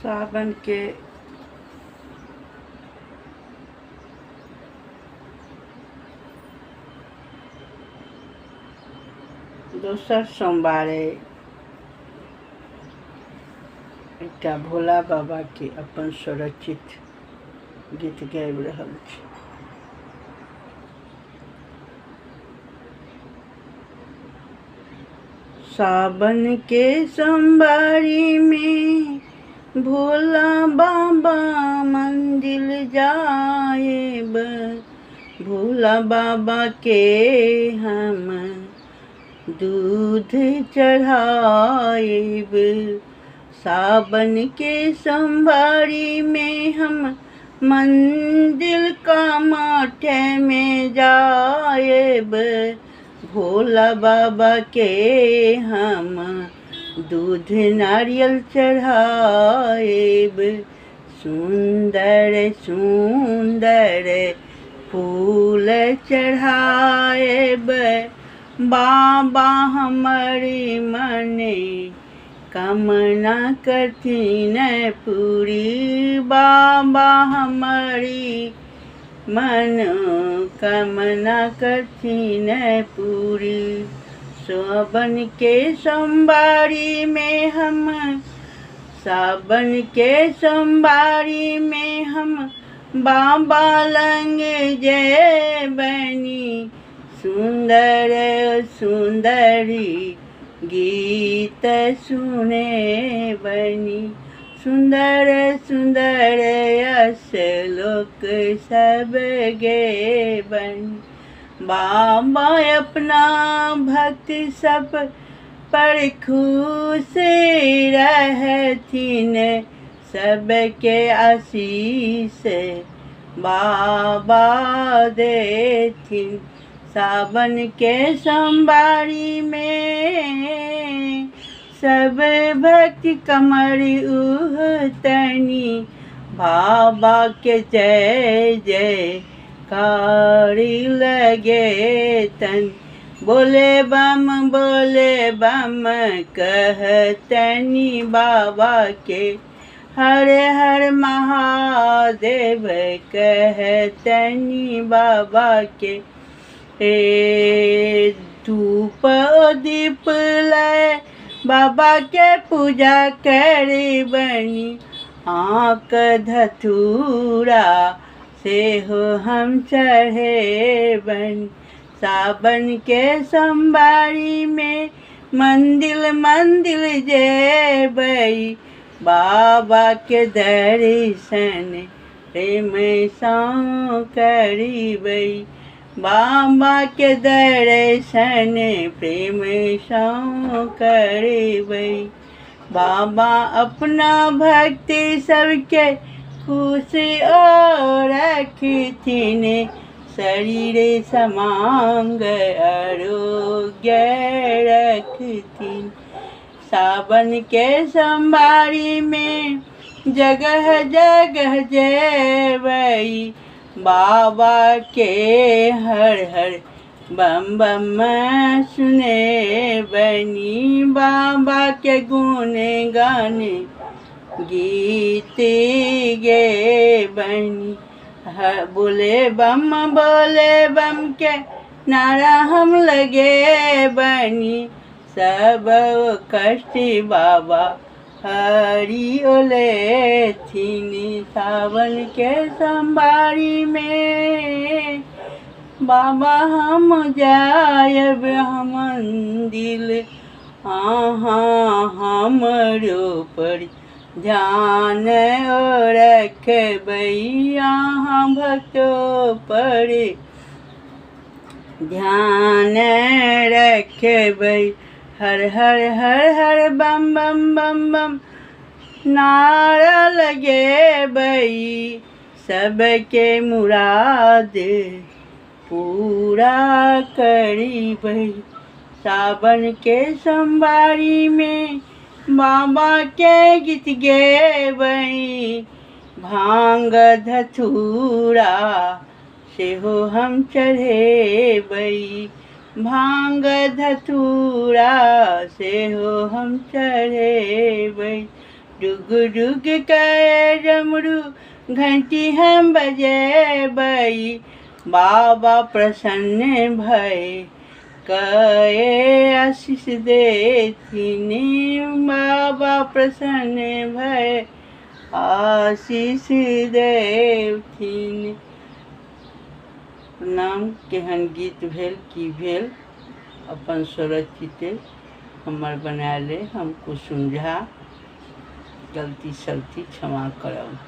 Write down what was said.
सावन के दोसर सोमवारे एकटा भोला बाबा के अपन स्वरचित गीत गाबि रहल छी। सावन के सोमवारी में भोला बाबा मंदिर जाएब, भोला बाबा के हम दूध चढ़ाएब। सावन के सोमवारी में हम मंदिर का माथे में जाएब, भोला बाबा के हम दूध नारियल चढ़ाएब। सुंदर सुंदर फूल चढ़ाएब, बाबा हमारी मने कामना करथिन पूरी, बाबा हमारी मन कामना करथिन पूरी। सावन के सोमवारी में हम बाबा लंग जय बनी, सुंदर सुंदरी गीत सुने बनी। सुंदर सुंदर श्लोक सब गे बनी, बाबा अपना भक्त सब पर खुश रहथिन, सबके आशीष बाबा देथिन। सावन के सोमवारी में सब भक्त कमर उहतनी, बाबा के जय जय कारी लगे तन। बोले बम कहतनी बाबा के, हर हर महादेव कहतनी बाबा के। धूप दीप लाए बाबा के पूजा करे बनी, आँख धतूरा से हो हम चढ़े बनी। सावन के सोमवारी में मंदिर जेबई, बाबा के दर्शन प्रेम सौ करीबई, बाबा के दर्शन प्रेम सौ करीबई। बाबा अपना भक्ति सबके खुश रखथिन, शरीर समांग आरोग्य रखथिन। सावन के सोमवारी में जगह जगह जेबई, बाबा के हर हर बम बम सुने बनी, बाबा के गुण गान गीत गे बनी। बोले बम के नारा हम लगे बनी, सब कष्ट बाबा हरि ओले थीनी। सावन के सोमवारी में बाबा हम जायब मंदिर, हमरो पर ध्यान रखबई, भक्तों पर ध्यान रखबई। हर हर हर हर बम बम बम बम नारा लगे बई, सबके मुराद पूरा करी बई। सावन के सोमवारी में बाबा के गीत गे बई, भांग धतूरा से हो हम चढ़े बई, भांग धतूरा से हो हम चढ़े बई। डुग डुग के डमरू घंटी हम बजेबई, बाबा प्रसन्न भय कए आशीष देथिन, बाबा प्रसन्न भय आशीष देथिन। नाम केहन गीत भेल की भेल अपन स्वरचिते हमर बनाएले, हमको समझा, गलती सलती क्षमा करब।